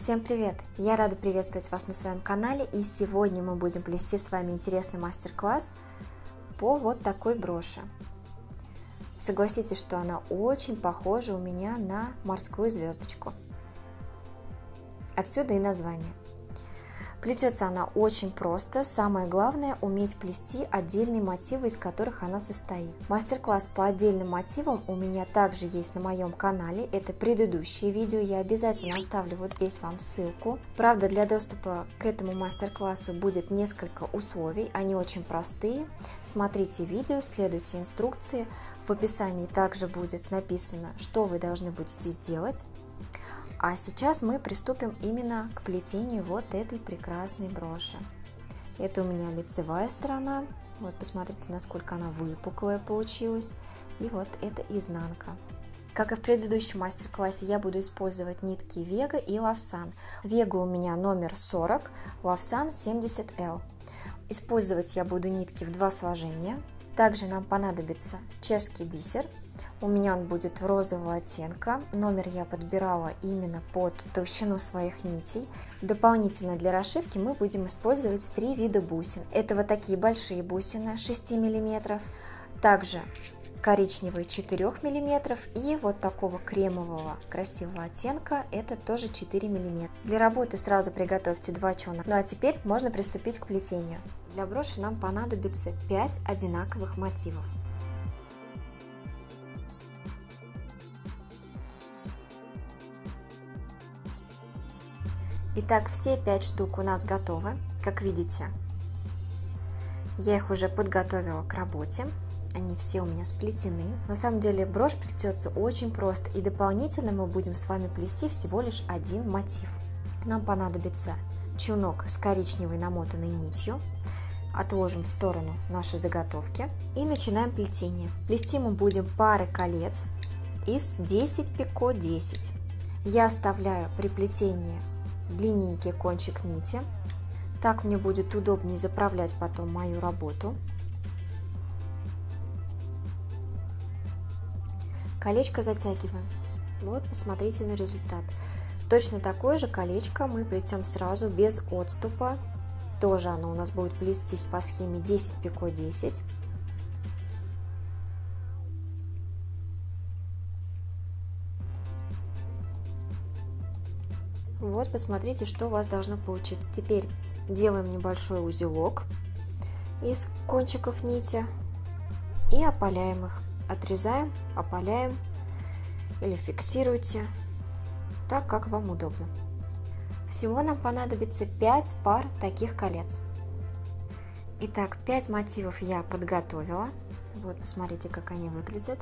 Всем привет! Я рада приветствовать вас на своем канале, и сегодня мы будем плести с вами интересный мастер-класс по вот такой броши. Согласитесь, что она очень похожа у меня на морскую звездочку. Отсюда и название. Плетется она очень просто, самое главное уметь плести отдельные мотивы, из которых она состоит. Мастер-класс по отдельным мотивам у меня также есть на моем канале, это предыдущие видео, я обязательно оставлю вот здесь вам ссылку. Правда, для доступа к этому мастер-классу будет несколько условий, они очень простые. Смотрите видео, следуйте инструкции, в описании также будет написано, что вы должны будете сделать. А сейчас мы приступим именно к плетению вот этой прекрасной броши. Это у меня лицевая сторона. Вот посмотрите, насколько она выпуклая получилась. И вот это изнанка. Как и в предыдущем мастер-классе, я буду использовать нитки Вега и Лавсан. Вега у меня номер 40, Лавсан 70L. Использовать я буду нитки в 2 сложения. Также нам понадобится чешский бисер. У меня он будет розового оттенка. Номер я подбирала именно под толщину своих нитей. Дополнительно для расшивки мы будем использовать 3 вида бусин. Это вот такие большие бусины 6 мм, также коричневые 4 мм и вот такого кремового красивого оттенка, это тоже 4 мм. Для работы сразу приготовьте 2 чона. Ну а теперь можно приступить к плетению. Для броши нам понадобится 5 одинаковых мотивов. Итак, все 5 штук у нас готовы. Как видите, я их уже подготовила к работе. Они все у меня сплетены. На самом деле брошь плетется очень просто, и дополнительно мы будем с вами плести всего лишь один мотив. Нам понадобится чулок с коричневой намотанной нитью. Отложим в сторону наши заготовки и начинаем плетение. Плести мы будем пары колец из 10 пико 10. Я оставляю при плетении длинненький кончик нити, так мне будет удобнее заправлять потом мою работу. Колечко затягиваем. Вот, посмотрите на результат. Точно такое же колечко мы плетем сразу без отступа. Тоже оно у нас будет плестись по схеме 10 пико 10. Вот, посмотрите, что у вас должно получиться. Теперь делаем небольшой узелок из кончиков нити и опаляем их. Отрезаем, опаляем или фиксируйте, так как вам удобно. Всего нам понадобится 5 пар таких колец. Итак, 5 мотивов я подготовила. Вот, посмотрите, как они выглядят.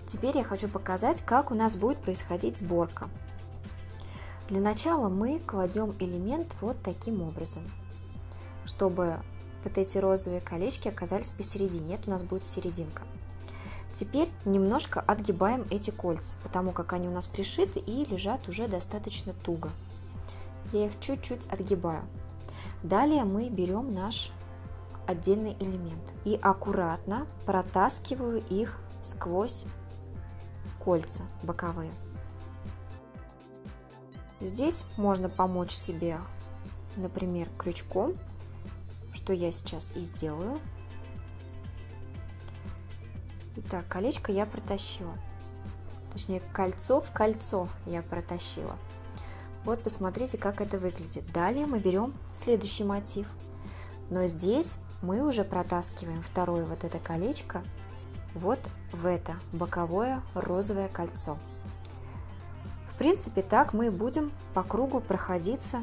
Теперь я хочу показать, как у нас будет происходить сборка. Для начала мы кладем элемент вот таким образом, чтобы вот эти розовые колечки оказались посередине. Это у нас будет серединка. Теперь немножко отгибаем эти кольца, потому как они у нас пришиты и лежат уже достаточно туго. Я их чуть-чуть отгибаю. Далее мы берем наш отдельный элемент и аккуратно протаскиваю их сквозь кольца боковые. Здесь можно помочь себе, например, крючком, что я сейчас и сделаю. Итак, колечко я протащила, точнее кольцо в кольцо я протащила. Вот посмотрите, как это выглядит. Далее мы берем следующий мотив, но здесь мы уже протаскиваем второе вот это колечко вот в это боковое розовое кольцо. В принципе, так мы будем по кругу проходиться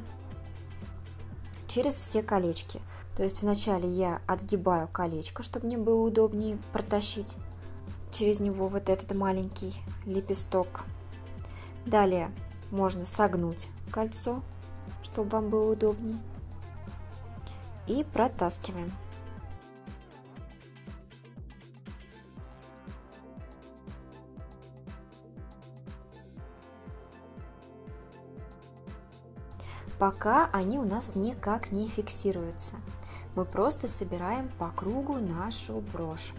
через все колечки. То есть вначале я отгибаю колечко, чтобы мне было удобнее протащить через него вот этот маленький лепесток. Далее можно согнуть кольцо, чтобы вам было удобнее. И протаскиваем. Пока они у нас никак не фиксируются. Мы просто собираем по кругу нашу брошь.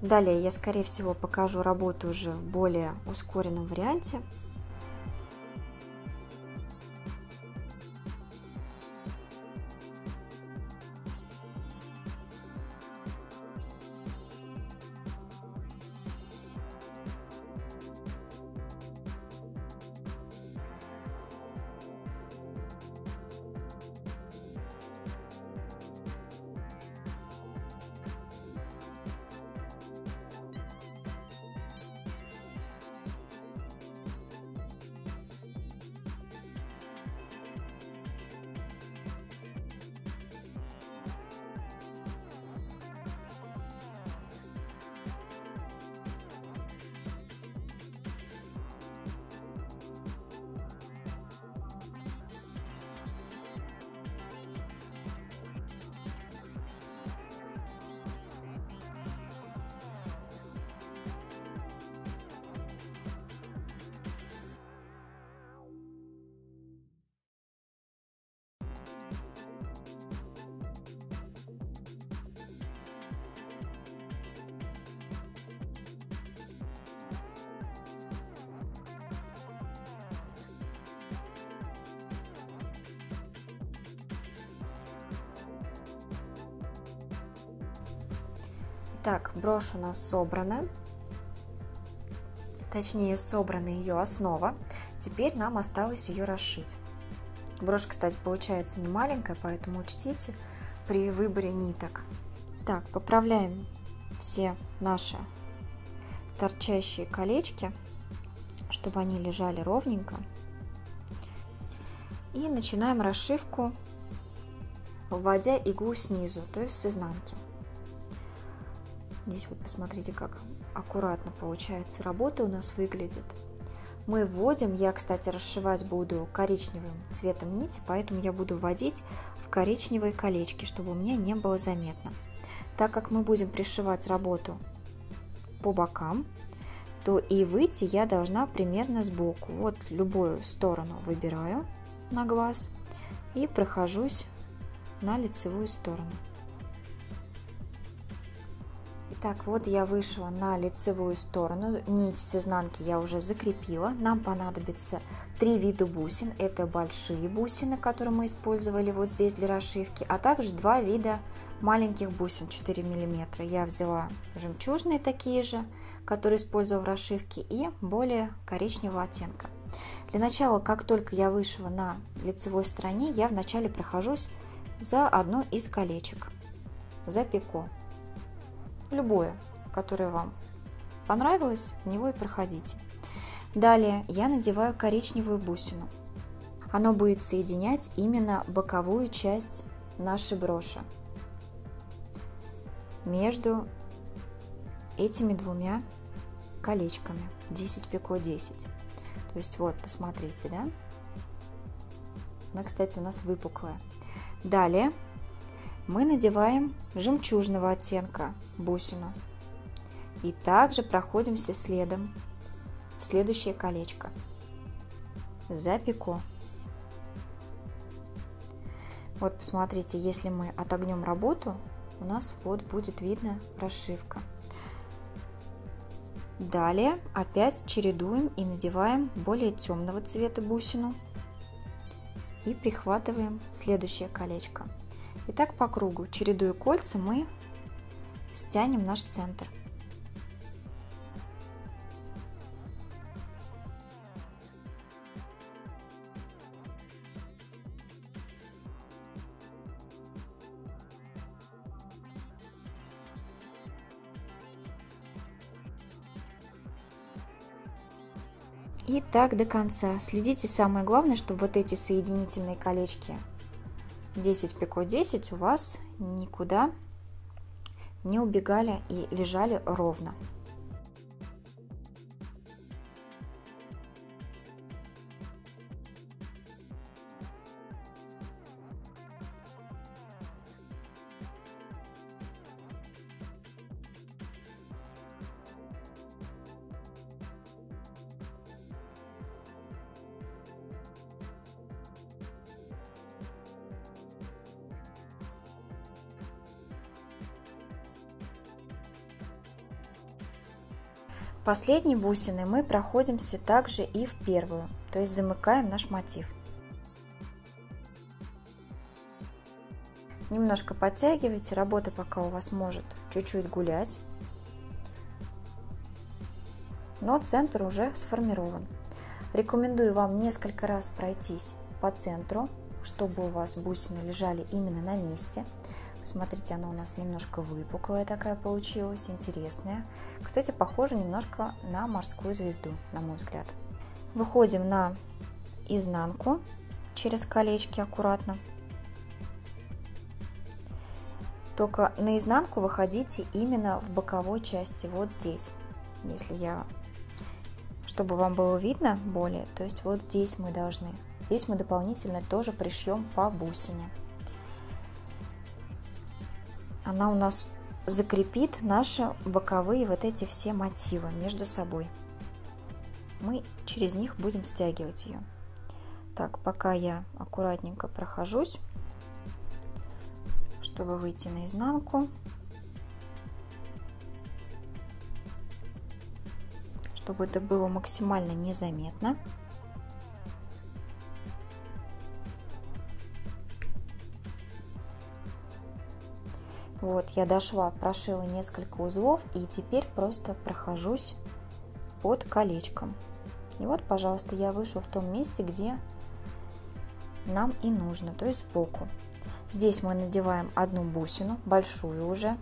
Далее я, скорее всего, покажу работу уже в более ускоренном варианте. Так, брошь у нас собрана, точнее собрана ее основа. Теперь нам осталось ее расшить. Брошь, кстати, получается не маленькая, поэтому учтите при выборе ниток. Так, поправляем все наши торчащие колечки, чтобы они лежали ровненько. И начинаем расшивку, вводя иглу снизу, то есть с изнанки. Здесь вот посмотрите, как аккуратно получается работа у нас выглядит. Мы вводим, я, кстати, расшивать буду коричневым цветом нити, поэтому я буду вводить в коричневые колечки, чтобы у меня не было заметно. Так как мы будем пришивать работу по бокам, то и выйти я должна примерно сбоку. Вот любую сторону выбираю на глаз и прохожусь на лицевую сторону. Так, вот я вышла на лицевую сторону, нить с изнанки я уже закрепила. Нам понадобится 3 вида бусин. Это большие бусины, которые мы использовали вот здесь для расшивки, а также 2 вида маленьких бусин 4 мм. Я взяла жемчужные такие же, которые использовала в расшивке, и более коричневого оттенка. Для начала, как только я вышла на лицевой стороне, я вначале прохожусь за одно из колечек, за пико. Любое, которое вам понравилось, в него и проходите. Далее я надеваю коричневую бусину. Оно будет соединять именно боковую часть нашей броши между этими двумя колечками. 10 пико 10. То есть вот, посмотрите, да? Она, кстати, у нас выпуклая. Далее мы надеваем жемчужного оттенка бусину и также проходимся следом в следующее колечко за пико. Вот посмотрите, если мы отогнем работу, у нас вот будет видно расшивка. Далее опять чередуем и надеваем более темного цвета бусину и прихватываем следующее колечко. И так по кругу, чередуя кольца, мы стянем наш центр. И так до конца. Следите, самое главное, чтобы вот эти соединительные колечки 10 пико 10 у вас никуда не убегали и лежали ровно. Последней бусиной мы проходимся также и в первую, то есть замыкаем наш мотив. Немножко подтягивайте, работа пока у вас может чуть-чуть гулять, но центр уже сформирован. Рекомендую вам несколько раз пройтись по центру, чтобы у вас бусины лежали именно на месте. Смотрите, она у нас немножко выпуклая такая получилась, интересная. Кстати, похожа немножко на морскую звезду, на мой взгляд. Выходим на изнанку через колечки аккуратно. Только на изнанку выходите именно в боковой части, вот здесь. Чтобы вам было видно более, то есть вот здесь мы должны. Здесь мы дополнительно тоже пришьем по бусине. Она у нас закрепит наши боковые вот эти все мотивы между собой. Мы через них будем стягивать ее. Так, пока я аккуратненько прохожусь, чтобы выйти на изнанку, чтобы это было максимально незаметно. Вот, я дошла, прошила несколько узлов и теперь просто прохожусь под колечком. И вот, пожалуйста, я вышла в том месте, где нам и нужно, то есть сбоку. Здесь мы надеваем одну бусину, большую уже,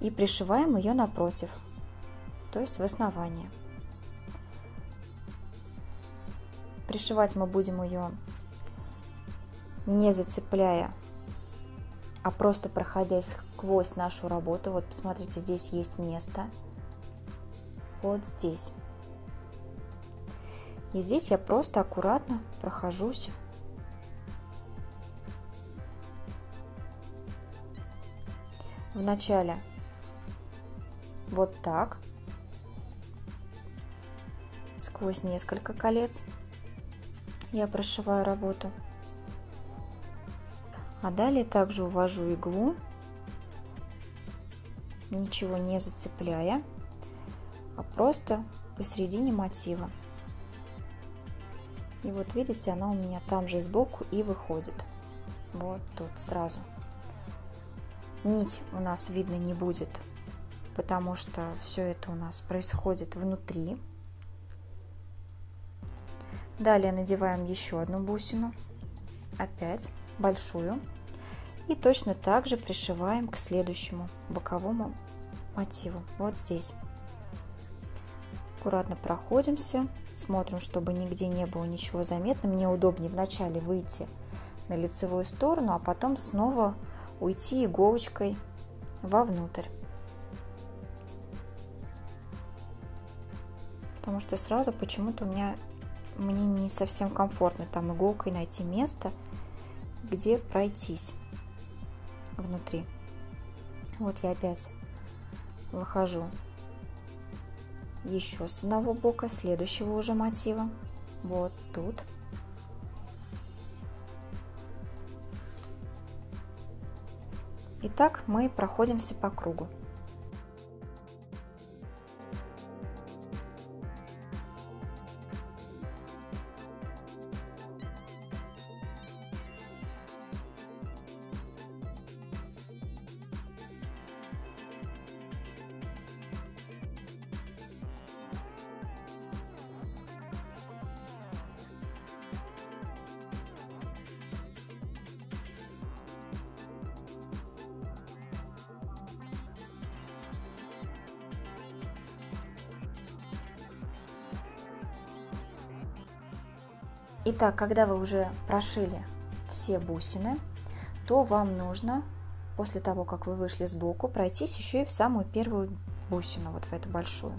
и пришиваем ее напротив, то есть в основание. Пришивать мы будем ее не зацепляя, а просто проходя сквозь нашу работу. Вот посмотрите, здесь есть место, вот здесь. И здесь я просто аккуратно прохожусь вначале вот так, сквозь несколько колец я прошиваю работу. А далее также увожу иглу, ничего не зацепляя, а просто посередине мотива. И вот видите, она у меня там же сбоку и выходит. Вот тут сразу. Нить у нас видно не будет, потому что все это у нас происходит внутри. Далее надеваем еще одну бусину, опять большую. И точно так же пришиваем к следующему боковому мотиву, вот здесь. Аккуратно проходимся, смотрим, чтобы нигде не было ничего заметно. Мне удобнее вначале выйти на лицевую сторону, а потом снова уйти иголочкой вовнутрь. Потому что сразу почему-то мне не совсем комфортно там иголкой найти место, где пройтись внутри. Вот я опять выхожу еще с одного бока, следующего уже мотива, вот тут. И так мы проходимся по кругу. Итак, когда вы уже прошили все бусины, то вам нужно после того, как вы вышли сбоку, пройтись еще и в самую первую бусину, вот в эту большую.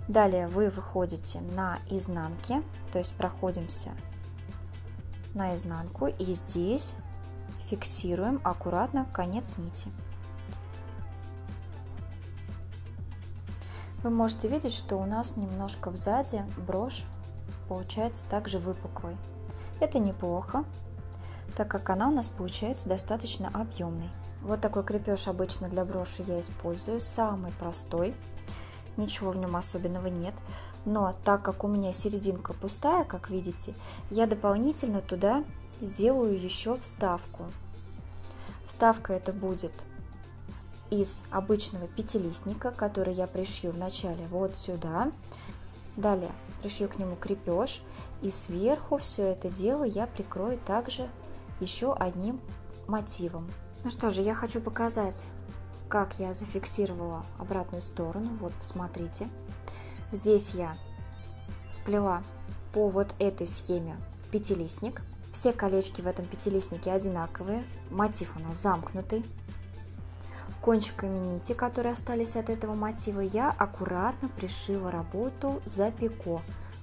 Далее вы выходите на изнанке, то есть проходимся на изнанку, и здесь фиксируем аккуратно конец нити. Вы можете видеть, что у нас немножко сзади брошь получается также выпуклой. Это неплохо, так как она у нас получается достаточно объемной. Вот такой крепеж обычно для броши я использую, самый простой, ничего в нем особенного нет. Но так как у меня серединка пустая, как видите, я дополнительно туда сделаю еще вставку. Вставка это будет из обычного пятилистника, который я пришью вначале вот сюда. Далее пришью к нему крепеж, и сверху все это дело я прикрою также еще одним мотивом. Ну что же, я хочу показать, как я зафиксировала обратную сторону. Вот, посмотрите. Здесь я сплела по вот этой схеме пятилистник. Все колечки в этом пятилистнике одинаковые. Мотив у нас замкнутый. Кончиками нити, которые остались от этого мотива, я аккуратно пришила работу за пико.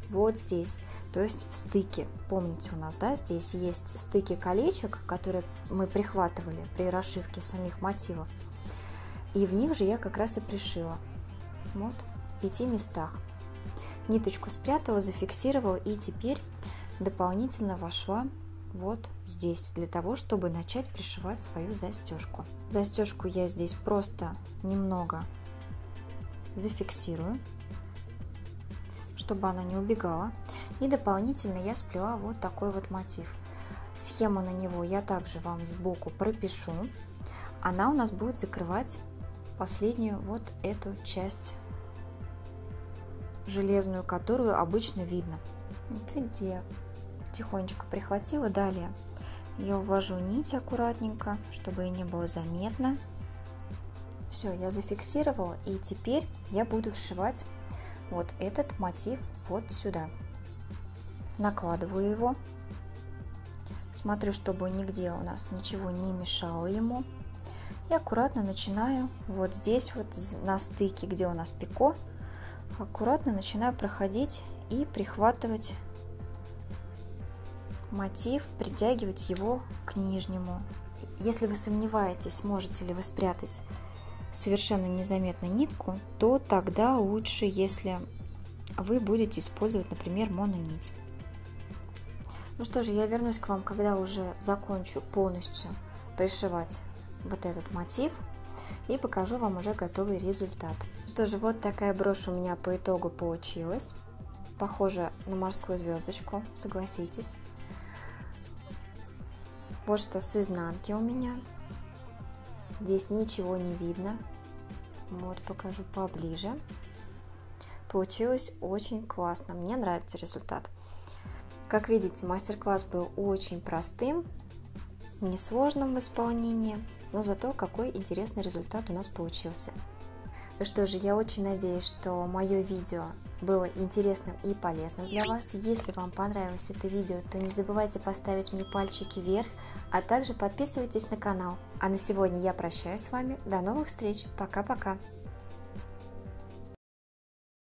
Вот здесь, то есть в стыке. Помните, у нас, да, здесь есть стыки колечек, которые мы прихватывали при расшивке самих мотивов. И в них же я как раз и пришила. Вот, в 5 местах. Ниточку спрятала, зафиксировала, и теперь дополнительно вошла вот здесь, для того, чтобы начать пришивать свою застежку. Застежку я здесь просто немного зафиксирую, чтобы она не убегала. И дополнительно я сплела вот такой вот мотив. Схему на него я также вам сбоку пропишу. Она у нас будет закрывать последнюю вот эту часть железную, которую обычно видно. Вот видите, я тихонечко прихватила. Далее я увожу нить аккуратненько, чтобы ей не было заметно. Все, я зафиксировала, и теперь я буду вшивать вот этот мотив вот сюда. Накладываю его, смотрю, чтобы нигде у нас ничего не мешало ему, и аккуратно начинаю вот здесь вот на стыке, где у нас пико, аккуратно начинаю проходить и прихватывать мотив, притягивать его к нижнему. Если вы сомневаетесь, сможете ли вы спрятать совершенно незаметно нитку, то тогда лучше, если вы будете использовать, например, мононить. Ну что же, я вернусь к вам, когда уже закончу полностью пришивать вот этот мотив, и покажу вам уже готовый результат. Что же, вот такая брошь у меня по итогу получилась. Похожа на морскую звездочку, согласитесь. Вот что с изнанки у меня. Здесь ничего не видно. Вот, покажу поближе. Получилось очень классно. Мне нравится результат. Как видите, мастер-класс был очень простым, несложным в исполнении, но зато какой интересный результат у нас получился. Ну что же, я очень надеюсь, что мое видео было интересным и полезным для вас. Если вам понравилось это видео, то не забывайте поставить мне пальчики вверх, а также подписывайтесь на канал. А на сегодня я прощаюсь с вами. До новых встреч. Пока-пока.